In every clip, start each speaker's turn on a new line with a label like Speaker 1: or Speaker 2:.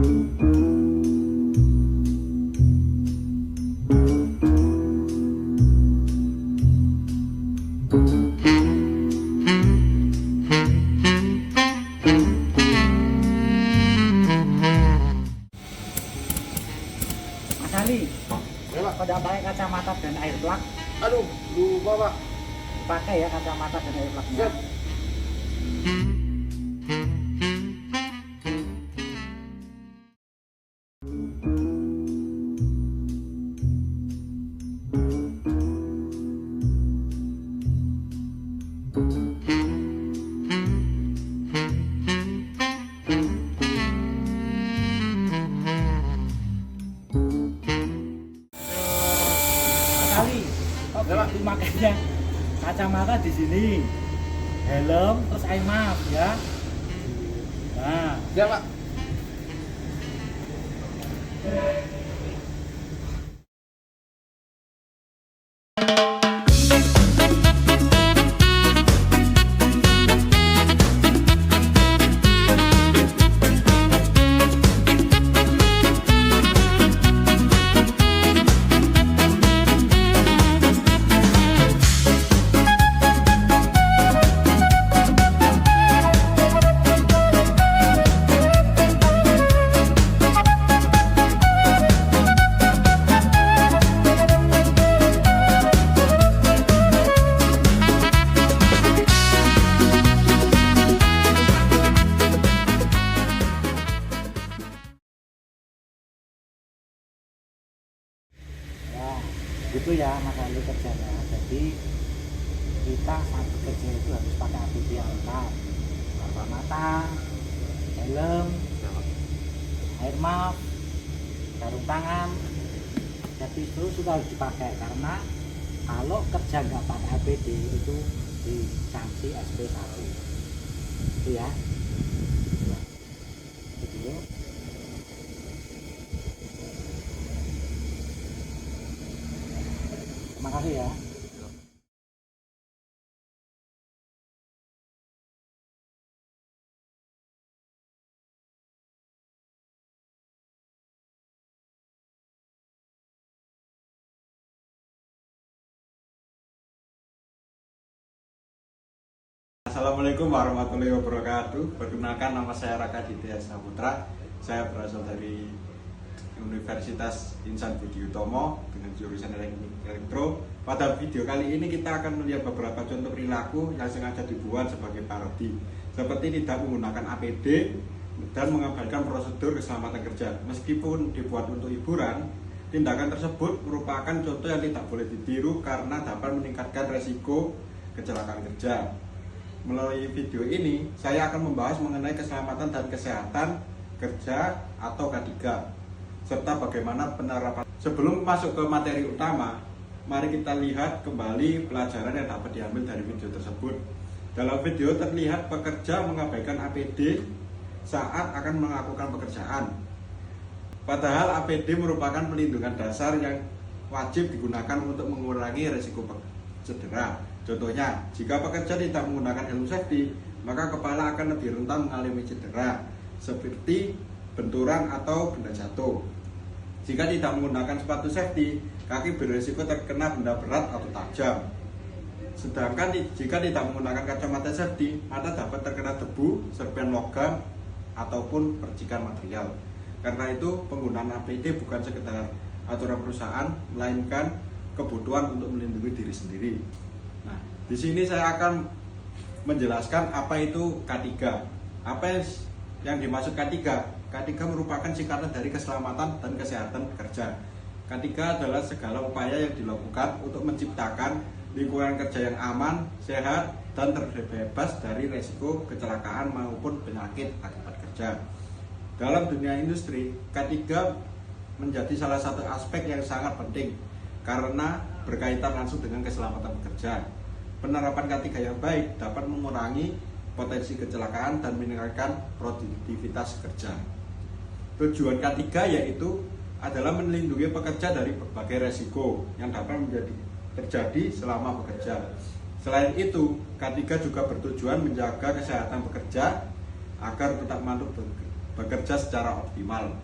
Speaker 1: Ali, pada pakai kacamata dan air plug.
Speaker 2: Aduh, lupa Pak.
Speaker 1: Pakai ya kacamata dan air plugnya.
Speaker 2: Siap.
Speaker 1: Kali, oh, makanya kacamata di sini, helm, terus eye mask ya. Nah,
Speaker 2: Siap Pak.
Speaker 1: gitu ya Mas Ali kerjanya. Jadi kita saat bekerja itu harus pakai APD yang lengkap, kacamata, helm, air mask, sarung tangan. Jadi itu sudah harus dipakai, karena kalau kerja nggak pakai APD itu disanksi SP1 itu ya. Itu dulu. Terima kasih ya.
Speaker 3: Assalamualaikum warahmatullahi wabarakatuh. Perkenalkan, nama saya Raka Ditya Saputra. Saya berasal dari Universitas Insan Budi Utomo dengan jurusan elektro. Pada video kali ini kita akan melihat beberapa contoh perilaku yang sengaja dibuat sebagai parodi, seperti tidak menggunakan APD dan mengabaikan prosedur keselamatan kerja. Meskipun dibuat untuk hiburan, tindakan tersebut merupakan contoh yang tidak boleh ditiru karena dapat meningkatkan resiko kecelakaan kerja. Melalui video ini, saya akan membahas mengenai keselamatan dan kesehatan kerja atau K3, serta bagaimana penerapan. Sebelum masuk ke materi utama, mari kita lihat kembali pelajaran yang dapat diambil dari video tersebut. Dalam video terlihat pekerja mengabaikan APD saat akan melakukan pekerjaan. Padahal APD merupakan pelindungan dasar yang wajib digunakan untuk mengurangi risiko cedera. Contohnya, jika pekerja tidak menggunakan helm safety, maka kepala akan lebih rentan mengalami cedera, seperti benturan atau benda jatuh. Jika tidak menggunakan sepatu safety, kaki berisiko terkena benda berat atau tajam. Sedangkan jika tidak menggunakan kacamata safety, mata dapat terkena debu, serpihan logam, ataupun percikan material. Karena itu, penggunaan APD bukan sekedar aturan perusahaan, melainkan kebutuhan untuk melindungi diri sendiri. Nah, di sini saya akan menjelaskan apa itu K3. Apa yang dimaksud K3? K3 merupakan singkatan dari keselamatan dan kesehatan kerja. K3 adalah segala upaya yang dilakukan untuk menciptakan lingkungan kerja yang aman, sehat, dan terbebas dari resiko kecelakaan maupun penyakit akibat kerja. Dalam dunia industri, K3 menjadi salah satu aspek yang sangat penting karena berkaitan langsung dengan keselamatan bekerja. Penerapan K3 yang baik dapat mengurangi potensi kecelakaan dan meningkatkan produktivitas kerja. Tujuan K3 yaitu adalah melindungi pekerja dari berbagai resiko yang dapat terjadi selama bekerja. Selain itu, K3 juga bertujuan menjaga kesehatan pekerja agar tetap mampu bekerja secara optimal.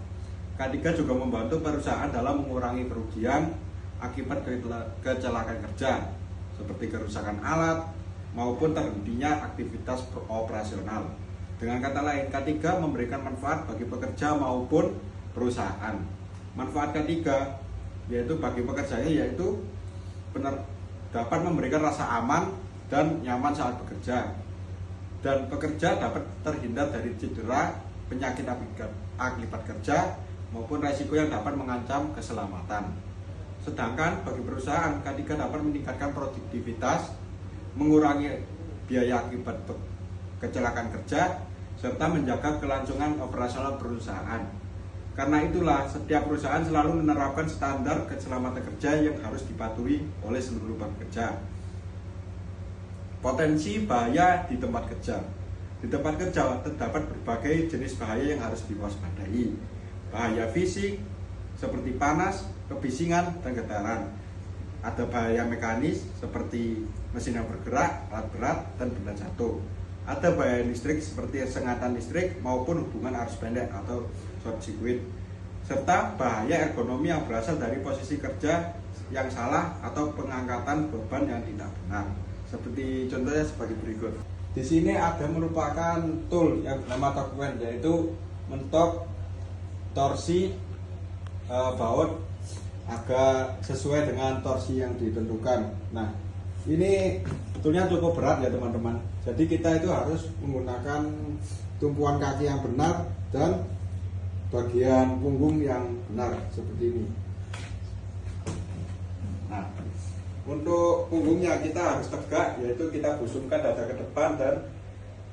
Speaker 3: K3 juga membantu perusahaan dalam mengurangi kerugian akibat kecelakaan kerja seperti kerusakan alat maupun terhentinya aktivitas operasional. Dengan kata lain, K3 memberikan manfaat bagi pekerja maupun perusahaan. Manfaat K3 yaitu bagi pekerjanya yaitu dapat memberikan rasa aman dan nyaman saat bekerja, dan pekerja dapat terhindar dari cedera, penyakit akibat kerja maupun resiko yang dapat mengancam keselamatan. Sedangkan bagi perusahaan, K3 dapat meningkatkan produktivitas, mengurangi biaya akibat kecelakaan kerja, serta menjaga kelangsungan operasional perusahaan. Karena itulah setiap perusahaan selalu menerapkan standar keselamatan kerja yang harus dipatuhi oleh seluruh pekerja. Potensi bahaya di tempat kerja. Di tempat kerja terdapat berbagai jenis bahaya yang harus diwaspadai. Bahaya fisik seperti panas, kebisingan, dan getaran. Ada bahaya mekanis seperti mesin yang bergerak, alat berat, dan benda jatuh. Ada bahaya listrik seperti sengatan listrik maupun hubungan arus pendek atau short circuit. Serta bahaya ergonomi yang berasal dari posisi kerja yang salah atau pengangkatan beban yang tidak benar. Seperti contohnya sebagai berikut. Di sini ada merupakan tool yang bernama torque wrench, yaitu mentok torsi baut agar sesuai dengan torsi yang ditentukan. Nah, ini betulnya cukup berat ya teman-teman. Jadi kita itu harus menggunakan tumpuan kaki yang benar dan bagian punggung yang benar seperti ini. Nah, untuk punggungnya kita harus tegak, yaitu kita busungkan dada ke depan dan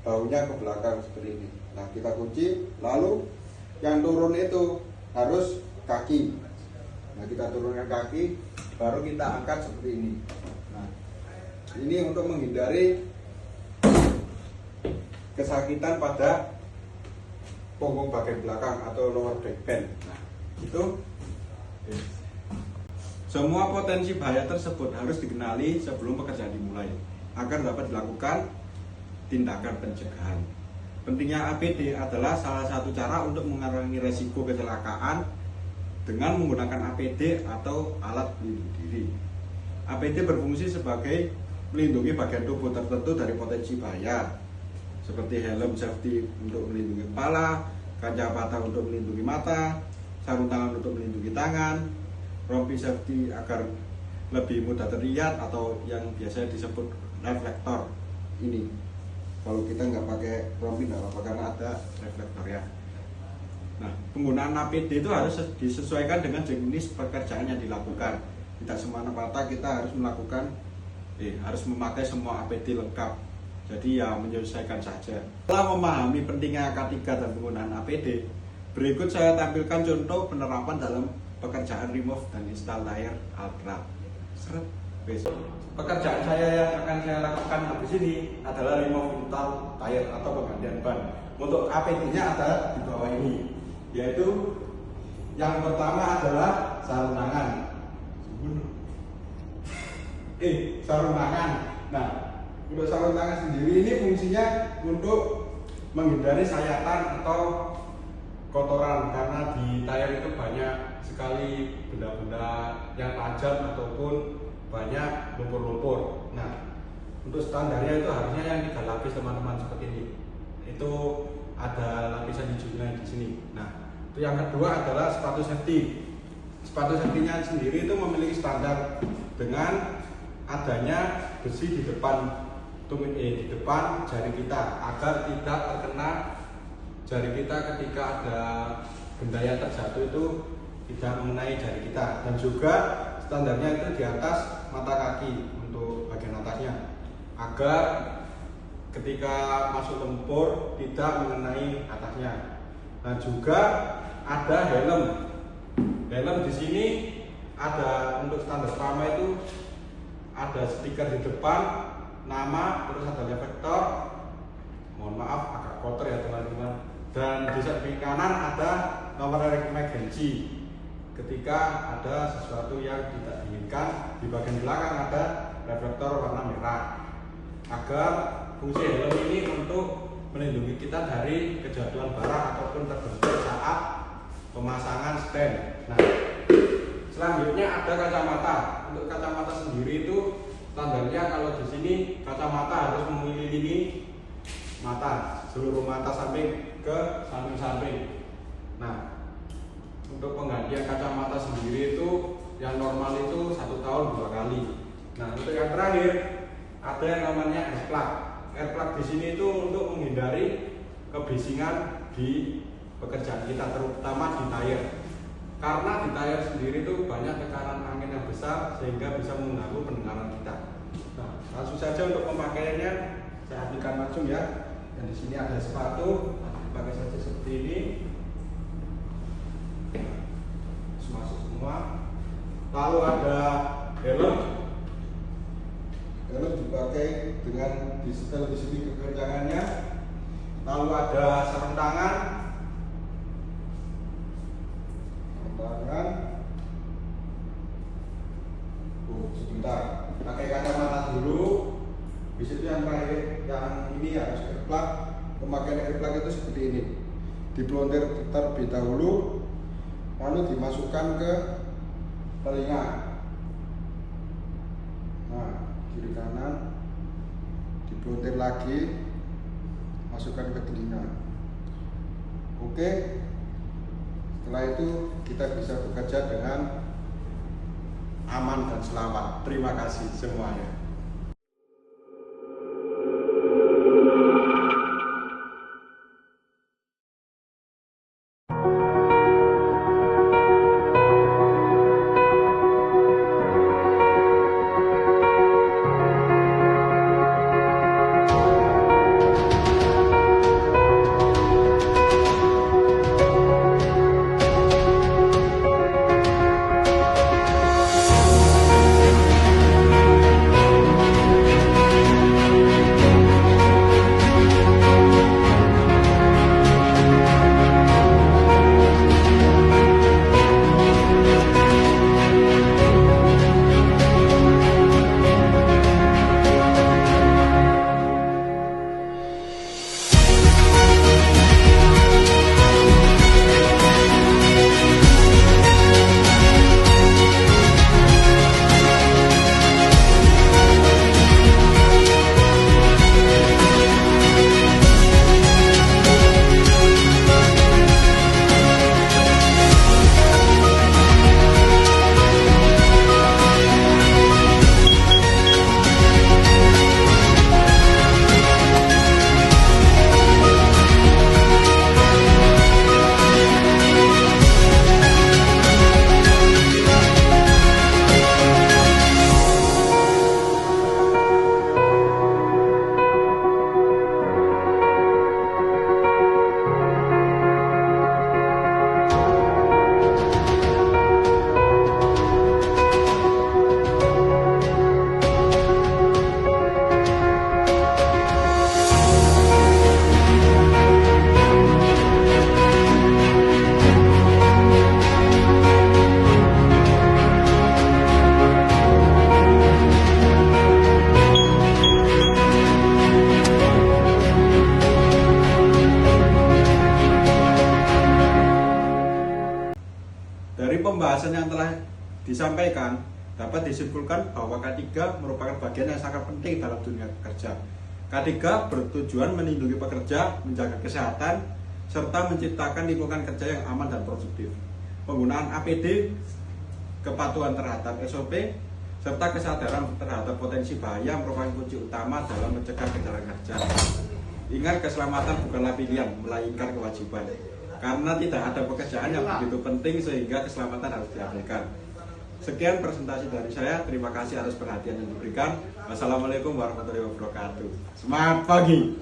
Speaker 3: bahunya ke belakang seperti ini. Nah, kita kunci, lalu yang turun itu harus kaki. Nah, kita turunkan kaki, baru kita angkat seperti ini. Nah, ini untuk menghindari kesakitan pada punggung bagian belakang atau lower back bend. Nah, itu semua potensi bahaya tersebut harus dikenali sebelum pekerjaan dimulai agar dapat dilakukan tindakan pencegahan. Pentingnya APD adalah salah satu cara untuk mengurangi resiko kecelakaan dengan menggunakan APD atau alat pelindung diri. APD berfungsi sebagai melindungi bagian tubuh tertentu dari potensi bahaya, seperti helm safety untuk melindungi kepala, kaca mata untuk melindungi mata, sarung tangan untuk melindungi tangan, rompi safety agar lebih mudah terlihat atau yang biasanya disebut reflektor ini. Kalau kita nggak pakai rompi nggak apa-apa karena ada reflektor ya. Nah, penggunaan APD itu harus disesuaikan dengan jenis pekerjaan yang dilakukan. Tidak semata-mata kita harus harus memakai semua APD lengkap. Jadi ya menyesuaikan saja. Setelah memahami pentingnya K3 dan penggunaan APD, berikut saya tampilkan contoh penerapan dalam pekerjaan remove dan install tire Altra. Pekerjaan saya yang akan saya lakukan habis ini adalah remove install tire atau penggantian ban. Untuk APD-nya ada di bawah ini, yaitu yang pertama adalah sarung tangan. Sarung tangan. Nah, untuk sarung tangan sendiri ini fungsinya untuk menghindari sayatan atau kotoran, karena di tire itu banyak sekali benda-benda yang tajam ataupun banyak lumpur-lumpur. Nah, untuk standarnya itu harusnya yang 3 lapis teman-teman seperti ini. Itu ada lapisan hijaunya di sini. Nah, itu yang kedua adalah sepatu safety. Sepatu safety-nya sendiri itu memiliki standar dengan adanya besi di depan di depan jari kita agar tidak terkena jari kita ketika ada benda yang terjatuh itu tidak mengenai jari kita, dan juga standarnya itu di atas mata kaki untuk bagian atasnya agar ketika masuk lumpur tidak mengenai atasnya. Nah, juga ada helm di sini ada untuk standar pertama itu ada stiker di depan, nama, terus ada reflektor. Mohon maaf agak kotor ya teman-teman. Dan di samping kanan ada nomor emergency ketika ada sesuatu yang tidak diinginkan. Di bagian belakang ada reflektor warna merah agar fungsi helm ini untuk melindungi kita dari kejatuhan barang ataupun terbentur saat pemasangan stand. Nah, selanjutnya ada kacamata. Untuk kacamata sendiri itu standarnya kalau di sini kacamata harus mengelilingi mata, seluruh mata samping ke samping-samping. Nah, untuk penggantian kacamata sendiri itu yang normal itu 1 tahun 2 kali. Nah, untuk yang terakhir ada yang namanya air plug. Air plug di sini itu untuk menghindari kebisingan di pekerjaan kita, terutama di tayar. Karena di tayar sendiri itu banyak tekanan angin yang besar sehingga bisa mengganggu pendengaran kita. Nah, langsung saja untuk pemakaiannya saya aplikasikan langsung ya. Dan di sini ada sepatu, dipakai saja seperti ini. Masuk semua. Lalu ada helm. Helm dipakai dengan disetel di sini kekencangannya. Lalu ada sarung tangan. Sebentar, pakai kacamata dulu. Di situ yang terakhir, yang ini harus air plug. Pemakaian air plug itu seperti ini. Diplontir terlebih dahulu, lalu dimasukkan ke telinga. Nah, kiri kanan, diplontir lagi, masukkan ke telinga. Oke. Setelah itu kita bisa bekerja dengan aman dan selamat. Terima kasih semuanya. Dari pembahasan yang telah disampaikan, dapat disimpulkan bahwa K3 merupakan bagian yang sangat penting dalam dunia kerja. K3 bertujuan melindungi pekerja, menjaga kesehatan, serta menciptakan lingkungan kerja yang aman dan produktif. Penggunaan APD, kepatuhan terhadap SOP, serta kesadaran terhadap potensi bahaya merupakan kunci utama dalam mencegah kecelakaan kerja. Ingat, keselamatan bukanlah pilihan, melainkan kewajiban. Karena tidak ada pekerjaan yang begitu penting sehingga keselamatan harus diabaikan. Sekian presentasi dari saya. Terima kasih atas perhatian yang diberikan. Wassalamualaikum warahmatullahi wabarakatuh. Semangat pagi.